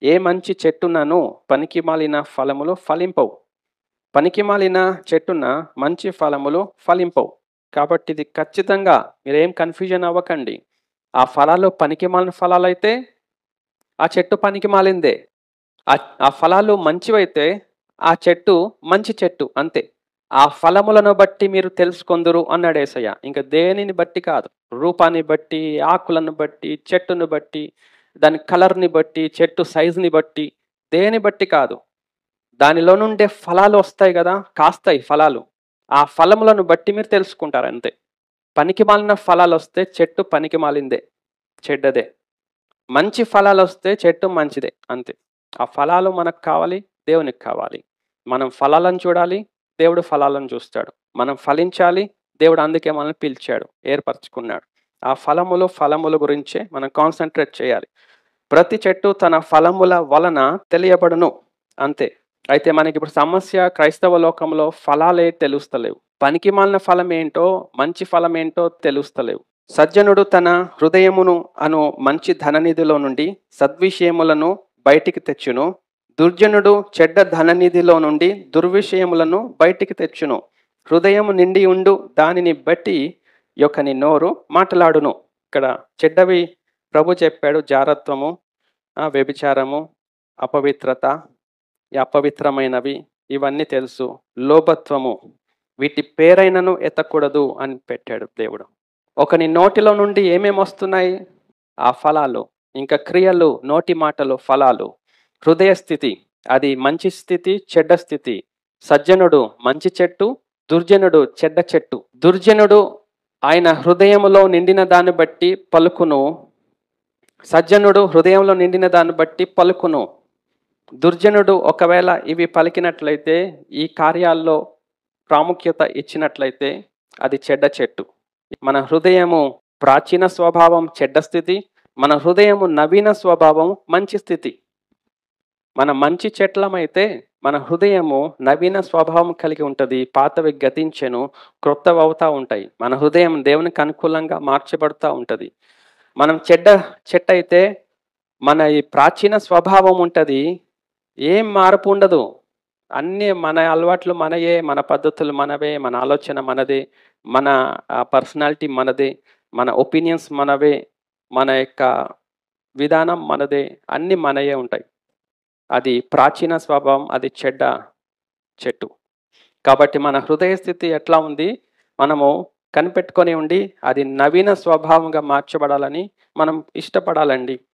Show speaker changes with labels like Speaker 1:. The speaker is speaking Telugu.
Speaker 1: ఏ మంచి చెట్టునను పనికిమాలిన ఫలములు ఫలింపవు. పనికిమాలిన చెట్టున మంచి ఫలములు ఫలింపవు. కాబట్టి ఇది ఖచ్చితంగా మీరేం కన్‌ఫ్యూజన్ అవ్వకండి. ఆ ఫలాలు పనికిమాలిన ఫలాలైతే ఆ చెట్టు పనికిమాలిందే. ఆ ఫలాలు మంచివైతే ఆ చెట్టు మంచి చెట్టు అంతే. ఆ ఫలములను బట్టి మీరు తెలుసుకొందురు అన్నాడు యేసయ్య. ఇంక దేనిని బట్టి కాదు. రూపాన్ని బట్టి, ఆకులను బట్టి, చెట్టును బట్టి, దాని కలర్‌ని బట్టి, చెట్టు సైజుని బట్టి, దేని బట్టి కాదు. దానిలో నుండే ఫలాలు వస్తాయి గదా! కాస్తాయి ఫలాలు. ఆ ఫలములను బట్టి మీరు తెలుసుకుంటారు అంతే. పనికిమాలిన ఫలాలొస్తే చెట్టు పనికిమాలిందే, చెడ్డదే. మంచి ఫలాలొస్తే చెట్టు మంచిదే అంతే. ఆ ఫలాలు మనకు కావాలి, దేవునికి కావాలి. మనం ఫలాలను చూడాలి, దేవుడు ఫలాలను చూస్తాడు. మనం ఫలించాలి, దేవుడు అందుకే మనల్ని పిలిచాడు, ఏర్పరచుకున్నాడు. ఆ ఫలముల గురించే మనం కాన్సంట్రేట్ చేయాలి. ప్రతి చెట్టు తన ఫలముల వలన తెలియబడును అంతే. అయితే మనకిప్పుడు సమస్య క్రైస్తవ లోకంలో ఫలాలే తెలుస్తలేవు. పనికిమాలిన ఫలమేంటో, మంచి ఫలమేంటో తెలుస్తలేవు. సజ్జనుడు తన హృదయమును అను మంచి ధననిధిలో నుండి సద్విషయములను బయటికి తెచ్చును. దుర్జనుడు చెడ్డ ధననిధిలో నుండి దుర్విషయములను బయటికి తెచ్చును. హృదయము నిండి ఉండు దానిని బట్టి యొక్కని నోరు మాటలాడును. ఇక్కడ చెడ్డవి ప్రభు చెప్పాడు. జారత్వము, వ్యభిచారము, అపవిత్రత, ఈ అపవిత్రమైనవి ఇవన్నీ తెలుసు. లోభత్వము, వీటి పేరైనను ఎత్తకూడదు అని పెట్టాడు దేవుడు. ఒకని నోటిలో నుండి ఏమేమొస్తున్నాయి? ఆ ఫలాలు. ఇంకా క్రియలు, నోటి మాటలు ఫలాలు. హృదయ స్థితి, అది మంచి స్థితి, చెడ్డ స్థితి. సజ్జనుడు మంచి చెట్టు, దుర్జనుడు చెడ్డ చెట్టు. దుర్జనుడు ఆయన హృదయములో నిండిన దాన్ని బట్టి పలుకును. సజ్జనుడు హృదయంలో నిండిన దాన్ని బట్టి పలుకును. దుర్జనుడు ఒకవేళ ఇవి పలికినట్లయితే, ఈ కార్యాల్లో ప్రాముఖ్యత ఇచ్చినట్లయితే అది చెడ్డ చెట్టు. మన హృదయము ప్రాచీన స్వభావం చెడ్డ స్థితి, మన హృదయము నవీన స్వభావం మంచి స్థితి. మన మంచి చెట్లమైతే మన హృదయము నవీన స్వభావం కలిగి ఉంటుంది. పాతవి గతించెను, క్రొత్తవి అవుతా ఉంటాయి. మన హృదయం దేవునికి అనుకూలంగా మార్చబడుతూ ఉంటుంది. మనం చెడ్డ చెట్టు అయితే మన ఈ ప్రాచీన స్వభావం ఉంటుంది, ఏం మార్పు ఉండదు. అన్నీ మన అలవాట్లు మనయే, మన పద్ధతులు మనవే, మన ఆలోచన మనదే, మన పర్సనాలిటీ మనదే, మన ఒపీనియన్స్ మనవే, మన యొక్క విధానం మనదే, అన్నీ మనయే ఉంటాయి. అది ప్రాచీన స్వభావం, అది చెడ్డ చెట్టు. కాబట్టి మన హృదయ స్థితి ఎట్లా ఉంది మనము కనిపెట్టుకొని ఉండి అది నవీన స్వభావంగా మార్చబడాలని మనం ఇష్టపడాలండి.